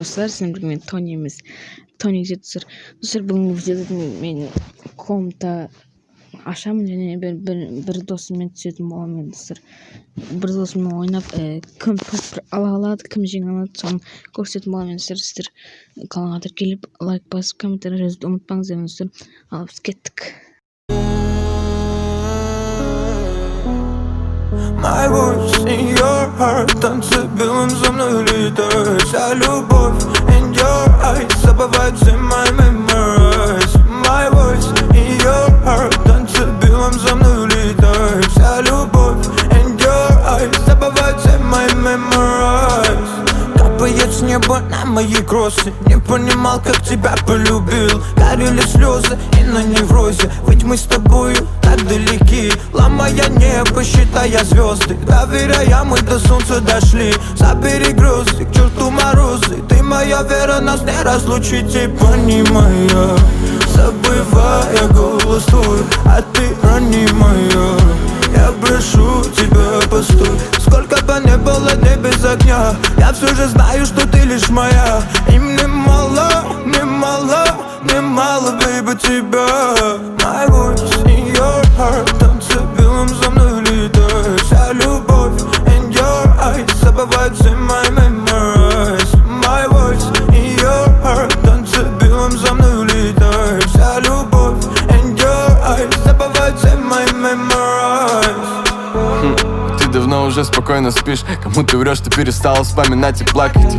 Dostlar, sizin birlikte Tony'miz. Tony dostlar. Dostlar, bugün videoda men komda aşam және bir dostumмен түсетін боламын достар. Bir dostumмен ойнап, кім топ ала алады, кім жеңе алады, соны көрсететін боламын достар. Сіздер каналға тіркеліп, лайк басып, комментарий жазуды ұмытпаңыздар достар. Ал біз кеттік. My voice in your heart, танцы белым за мной летают. Вся любовь in your eyes, забывается in my memories. My voice in your heart, танцы белым за мной летают. Вся любовь in your eyes, забывается in my memories. Капает с неба на мои кроссы. Не понимал, как тебя полюбил. Горели слезы и на неврозе. Ведь мы с тобою так далеки, ломая небо, считая звезды. Доверяя, мы до солнца дошли. Забери грозы, к черту морозы. Ты моя вера, нас не разлучить. И понимая, забывая голос твой, а ты ранимая. Я прошу тебя, постой. Сколько бы не было дней без огня, я все же знаю, что ты лишь моя. И мне мало, мне мало, мне мало, baby, тебя. My voice in your heart, танцы белым за мной летают. Вся любовь in your eyes, забывается in my memories. My voice in your heart, танцы белым за мной летают. Вся любовь in your eyes, забывается in my memories. Ты давно уже спокойно спишь. Кому ты врешь, ты перестала вспоминать и плакать.